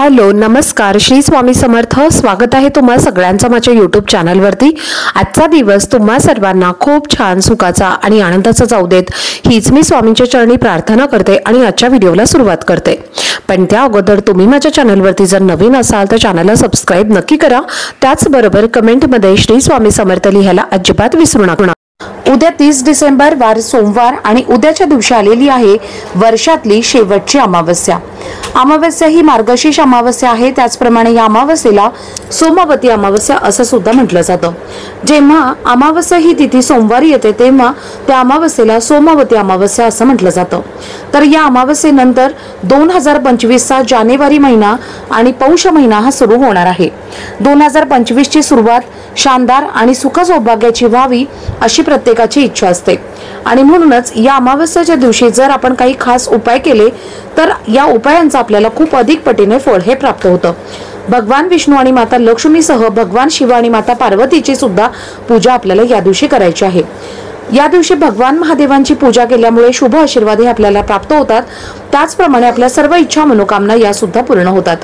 Hello नमस्कार श्री स्वामी समर्थ। स्वागत आहे तुम्हा सगळ्यांचं माझ्या YouTube चॅनलवरती। आजचा दिवस तुम्हा सर्वांना खूप छान सुखाचा आणि आनंदाचा जाऊ देत हीच मी स्वामींच्या चरणी प्रार्थना करते आणि आजच्या व्हिडिओला सुरुवात करते। पण त्या अगोदर तुम्ही माझ्या चॅनलवरती जर नवीन असाल तर चॅनलला सबस्क्राइब नक्की करा। त्याचबरोबर कमेंटमध्ये श्री स्वामी समर्थ लिहायला अजिबात विसरू नका। उद्या 30 डिसेंबर वार सोमवार आणि उद्याच्या दिवशी आलेली आहे वर्षातली शेवटची अमावस्या। अमावस्या ही मार्गशीर्ष अमावस्या आहे। त्याचप्रमाणे या अमावस्येला सोमवती अमावस्या असं सुद्धा म्हटलं जातं। जेव्हा अमावस्या ही तिथी सोमवारी येते तेव्हा त्या अमावस्येला सोमवती अमावस्या असं म्हटलं जातं। तर या अमावस्येनंतर 2025 चा जानेवारी महिना आणि पौष महिना हा सुरू होणार आहे। 2025 ची सुरुवात शानदार आणि सुख सौभाग्याची व्हावी अशी प्रत्येकाची इच्छा असते आणि म्हणूनच या अमावस्येच्या दिवशी जर आपण काही खास उपाय केले तर या उपायांचा आपल्याला खूप अधिक पटीने फळ हे प्राप्त होतं। भगवान विष्णू आणि माता लक्ष्मीसह भगवान शिव आणि माता पार्वतीची सुद्धा पूजा आपल्याला या दिवशी करायची आहे। या दिवशी भगवान महादेवांची पूजा केल्यामुळे शुभ आशीर्वाद हे आपल्याला प्राप्त होतात। त्याचप्रमाणे आपल्या सर्व इच्छा मनोकामना या सुद्धा पूर्ण होतात।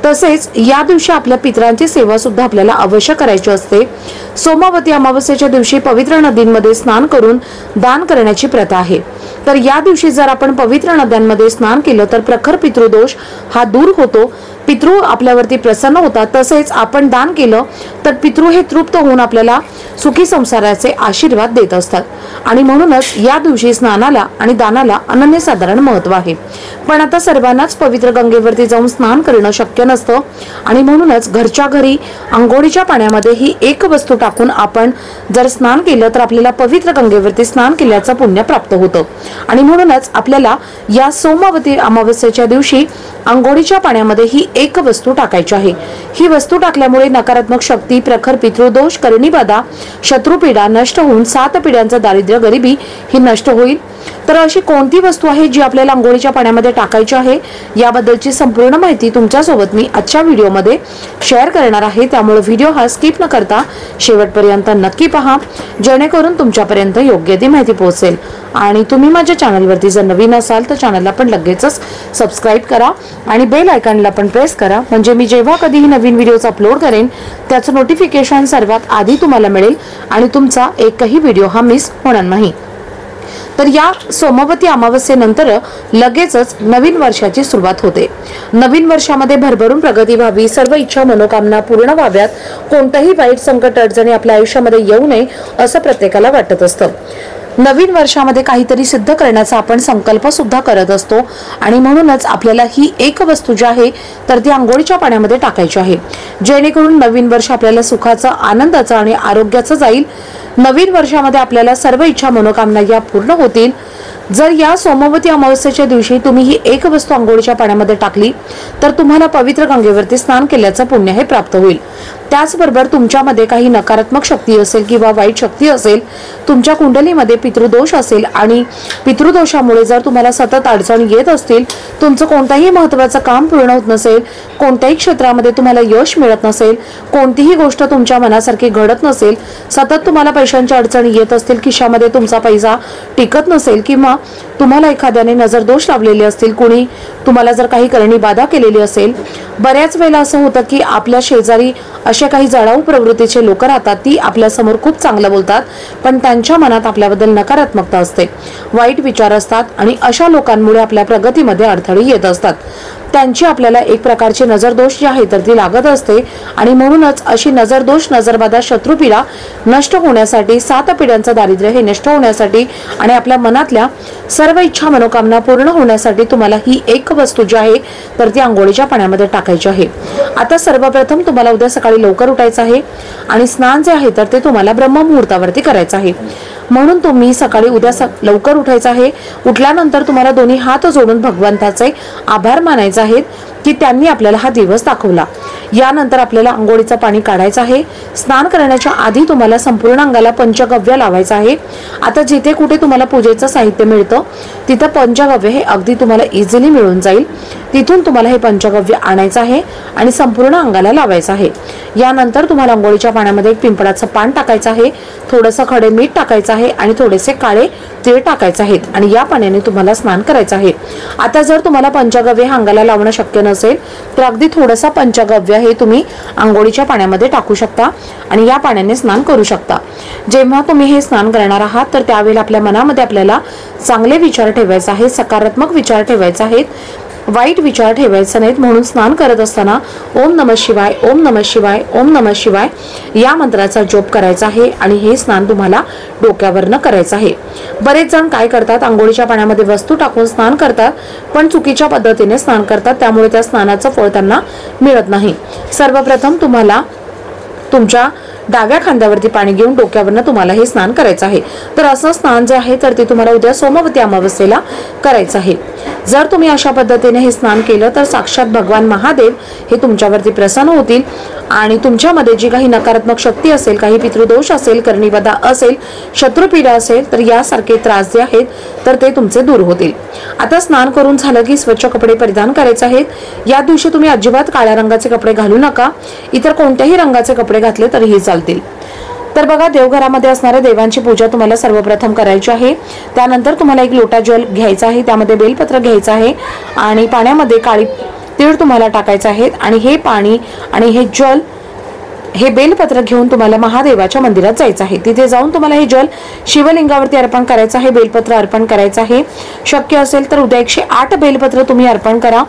तसेच या दिवशी आपल्या पितरांची सेवा सुद्धा आपल्याला अवश्य करायची असते। सोमवती अमावस्येच्या दिवशी पवित्र नदींमध्ये स्नान करून दान करण्याची प्रथा आहे। तर या दिवशी जर आपण पवित्र नद्यांमध्ये स्नान केलं तर प्रखर पितृदोष हा दूर होतो। पितृ आपल्यावरती प्रसन्न होतात। तसेच आपण दान केलं तर पितृ हे तृप्त होऊन आपल्याला सुखी संसाराचे आशीर्वाद देत असतात आणि म्हणूनच या दिवशी स्नानाला आणि दानाला अनन्यसाधारण महत्त्व आहे। पण आता सर्वांनाच पवित्र गंगेवरती जाऊन स्नान करणं शक्य नसतं आणि म्हणूनच घरच्या घरी अंघोळीच्या पाण्यामध्ये ही एक वस्तू टाकून आपण जर स्नान केलं तर आपल्याला पवित्र गंगेवरती स्नान केल्याचं पुण्य प्राप्त होतं आणि म्हणूनच आपल्याला या सोमवती अमावस्येच्या दिवशी अंघोळीच्या पाण्यामध्ये ही एक वस्तू टाकायची आहे। ही वस्तू टाकल्यामुळे नकारात्मक शक्ती, प्रखर पितृदोष, करणीबाधा, शत्रुपीडा नष्ट होऊन 7 पिढ्यांचा दारिद्र्य गरिबी ही नष्ट होईल। तर अशी कोणती वस्तू आहे जी आपल्याला अंघोळीच्या पाण्यामध्ये टाकायची आहे याबद्दलची संपूर्ण माहिती तुमच्यासोबत मी आजच्या व्हिडिओमध्ये शेअर करणार आहे। त्यामुळे व्हिडिओ हा स्किप न करता शेवटपर्यंत नक्की पहा जेणेकरून तुमच्यापर्यंत योग्य ती माहिती पोहोचेल। आणि तुम्ही माझ्या चॅनलवरती जर नवीन असाल तर चॅनलला पण लगेचच सबस्क्राइब करा आणि बेल आयकॉनला पण प्रेस करा म्हणजे मी जेव्हा कधीही नवीन व्हिडिओज अपलोड करेन त्याचं नोटिफिकेशन सर्वात आधी तुम्हाला मिळेल आणि तुमचा एकही व्हिडिओ हा मिस होणार नाही। तर या सोमवती अमावस्येनंतर लगेचच नवीन वर्षाची सुरुवात होते। नवीन वर्षामध्ये भरभरून प्रगती व्हावी, सर्व इच्छा मनोकामना पूर्ण व्हाव्यात, कोणताही वाईट संकट अडचणी आपल्या आयुष्यामध्ये येऊ नये असं प्रत्येकाला वाटत असतं। नवीन वर्षामध्ये काहीतरी सिद्ध करण्याचा आपण संकल्प सुद्धा करत असतो आणि म्हणूनच आपल्याला ही एक वस्तू जी आहे तर ती अंघोळीच्या पाण्यामध्ये टाकायची आहे जेणेकरून नवीन वर्ष आपल्याला सुखाचं, आनंदाचं आणि आरोग्याचं जाईल। नवीन वर्षामध्ये आपल्याला सर्व इच्छा मनोकामना या पूर्ण होतील। जर या सोमवती अमावस्येच्या दिवशी तुम्ही ही एक वस्तू अंघोळीच्या पाण्यामध्ये टाकली तर तुम्हाला पवित्र गंगेवरती स्नान केल्याचं पुण्य हे प्राप्त होईल। त्याचबरोबर तुमच्यामध्ये काही नकारात्मक शक्ती असेल किंवा वाईट शक्ती असेल, तुमच्या कुंडलीमध्ये पितृदोष असेल आणि पितृदोषामुळे जर तुम्हाला सतत अडचणी येत असतील, तुमचं कोणताही महत्त्वाचं काम पूर्ण होत नसेल, कोणत्याही क्षेत्रामध्ये तुम्हाला यश मिळत नसेल, कोणतीही गोष्ट तुमच्या मनासारखी घडत नसेल, सतत तुम्हाला पैशांच्या अडचणी येत असतील, खिशामध्ये तुमचा पैसा टिकत नसेल किंवा तुम्हाला एखाद्याने नजर दोष लावलेले असतील, कुणी तुम्हाला जर काही करणी बाधा केलेली असेल, बऱ्याच वेळेला असं होतं की आपल्या शेजारी अशा काही जळाऊ प्रवृत्तीचे लोक राहतात, ती आपल्या समोर खूप चांगलं बोलतात पण त्यांच्या मनात आपल्याबद्दल नकारात्मकता असते, वाईट विचार असतात आणि अशा लोकांमुळे आपल्या प्रगतीमध्ये अडथळे येत असतात। त्यांची आपल्याला एक प्रकारची नजरदोष जी आहे तर ती लागत असते आणि म्हणूनच अशी नजरदोष, नजरबाधा, शत्रुपीडा नष्ट होण्यासाठी, 7 पिढ्यांचं दारिद्र्य हे नष्ट होण्यासाठी आणि आपल्या मनातल्या सर्व इच्छा मनोकामना पूर्ण होण्यासाठी तुम्हाला ही एक वस्तू जी आहे तर ती अंघोळीच्या पाण्यामध्ये टाकायची आहे। आता सर्वप्रथम तुम्हाला उद्या सकाळी लवकर उठायचं आहे आणि स्नान जे आहे तर ते तुम्हाला ब्रह्ममुहूर्तावरती करायचं आहे। म्हणून तुम्ही सकाळी उद्या लवकर उठायचं आहे। उठल्यानंतर तुम्हाला दोन्ही हात जोडून भगवंताचे आभार मानायचे आहेत की त्यांनी आपल्याला हा दिवस दाखवला। यानंतर आपल्याला अंघोळीचं पाणी काढायचं आहे। स्नान करण्याच्या आधी तुम्हाला संपूर्ण अंगाला पंचगव्य लावायचं आहे। आता जिथे कुठे तुम्हाला पूजेचं साहित्य मिळतं तिथं पंचगव्य हे अगदी तुम्हाला इझिली मिळून जाईल। तिथून तुम्हाला हे पंचगव्य आणायचं आहे आणि संपूर्ण अंगाला लावायचं आहे। यानंतर तुम्हाला अंघोळीच्या पाण्यामध्ये एक पिंपळाचं पान टाकायचं आहे, थोडंसं खडे मीठ टाकायचं आहे आणि थोडेसे काळे तीळ टाकायचे आहेत आणि या पाण्याने तुम्हाला स्नान करायचं आहे। आता जर तुम्हाला पंचगव्य अंगाला लावणं शक्य नसेल तर अगदी थोडासा पंचगव्य हे तुम्ही अंघोळीच्या पाण्यामध्ये टाकू शकता आणि या पाण्याने स्नान करू शकता। जेव्हा तुम्ही हे स्नान करणार आहात तर त्यावेळेला आपल्या मनामध्ये आपल्याला चांगले विचार ठेवायचे आहेत, सकारात्मक विचार ठेवायचे आहेत, वाईट विचार ठेवायचे नाहीत। म्हणून स्नान करत असताना ओम नमः शिवाय, ओम नमः शिवाय, ओम नमः शिवाय या मंत्राचा जप करायचा आहे आणि हे स्नान तुम्हाला डोक्यावरनं करायचं आहे। बरेच जण काय करतात, अंघोळीच्या पाण्यामध्ये वस्तू टाकून स्नान करतात पण चुकीच्या पद्धतीने स्नान करतात, त्यामुळे त्या स्नानाचं फळ त्यांना मिळत नाही। सर्वप्रथम तुम्हाला तुमच्या डाव्या खांद्यावरती पाणी घेऊन डोक्यावरनं तुम्हाला हे स्नान करायचं आहे। तर असं स्नान जे आहे तर ते तुम्हाला उद्या सोमवती अमावस्येला करायचं आहे। जर तुम्ही अशा पद्धतीने हे स्नान केलं तर साक्षात भगवान महादेव हे तुमच्यावरती प्रसन्न होतील आणि तुमच्यामध्ये जी काही नकारात्मक शक्ती असेल, काही पितृदोष असेल, करणीबाधा असेल, शत्रुपीडा असेल तर यासारखे त्रास जे आहेत तर ते तुमचे दूर होतील। आता स्नान करून झालं की स्वच्छ कपडे परिधान करायचे आहेत। या दिवशी तुम्ही अजिबात काळ्या रंगाचे कपडे घालू नका, इतर कोणत्याही रंगाचे कपडे घातले तरीही चालतील। तर बघा, देवघरामध्ये असणाऱ्या देवांची पूजा तुम्हाला सर्वप्रथम करायची आहे। त्यानंतर तुम्हाला एक लोटा जल घ्यायचा आहे, त्यामध्ये बेलपत्र घ्यायचं आहे आणि पाण्यामध्ये काळी तीळ तुम्हाला टाकायचं आहे आणि हे पाणी आणि हे जल, हे बेलपत्र घेऊन तुम्हाला महादेवाच्या मंदिरात जायचं आहे। तिथे जाऊन तुम्हाला हे जल शिवलिंगावरती अर्पण करायचं आहे, बेलपत्र अर्पण करायचं आहे। शक्य असेल तर उद्या 108 बेलपत्र तुम्ही अर्पण करा।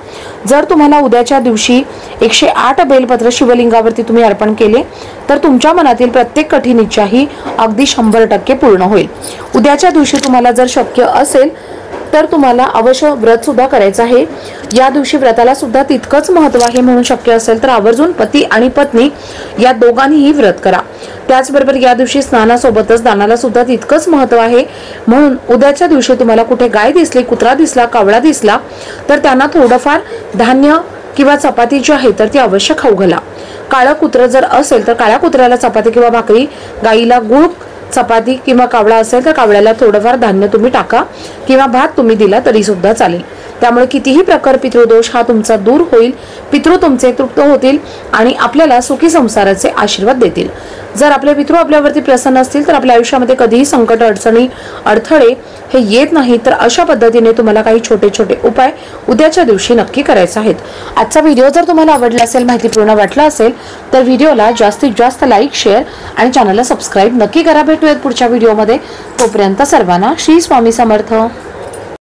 जर तुम्हाला उद्याच्या दिवशी 108 बेलपत्र शिवलिंगावरती तुम्ही अर्पण केले तर तुमच्या मनातील प्रत्येक कठीण इच्छा ही अगदी 100% पूर्ण होईल। उद्याच्या दिवशी तुम्हाला जर शक्य असेल तर तुम्हाला अवश्य व्रत सुद्धा करायचं आहे। या दिवशी व्रताला सुद्धा तितकंच महत्त्व आहे, म्हणून शक्य असेल तर आवर्जून पती आणि पत्नी या दोघांनीही व्रत करा। त्याचबरोबर या दिवशी स्नानासोबतच दानाला सुद्धा तितकंच महत्त्व आहे, म्हणून उद्याच्या दिवशी तुम्हाला कुठे गाय दिसली, कुत्रा दिसला, कावळा दिसला तर त्यांना थोडंफार धान्य किंवा चपाती जी आहे तर ती अवश्य खाऊ घाला। काळं कुत्र जर असेल तर काळ्या कुत्र्याला चपाती किंवा भाकरी, गाईला गुळ चपाती किंवा कावळा असेल तर कावळ्याला थोडंफार धान्य तुम्ही टाका किंवा भात तुम्ही दिला तरी सुद्धा चालेल। त्यामुळे कितीही प्रकार पितृदोष हा तुमचा दूर होईल, पितृ तुमचे तृप्त होतील आणि आपल्याला सुखी संसाराचे आशीर्वाद देतील। जर आपले पितृ आपल्यावरती प्रसन्न असतील तर आपल्या आयुष्यामध्ये कधीही संकट, अडचणी, अडथळे हे येत नाही। तर अशा पद्धतीने तुम्हाला काही छोटे छोटे उपाय उद्याच्या दिवशी नक्की करायचे आहेत। आजचा व्हिडिओ जर तुम्हाला आवडला असेल, माहितीपूर्ण वाटला असेल तर व्हिडिओला जास्तीत जास्त लाईक, शेअर आणि चॅनलला सबस्क्राईब नक्की करा। भेटूयात पुढच्या व्हिडिओमध्ये, तोपर्यंत सर्वांना श्री स्वामी समर्थ।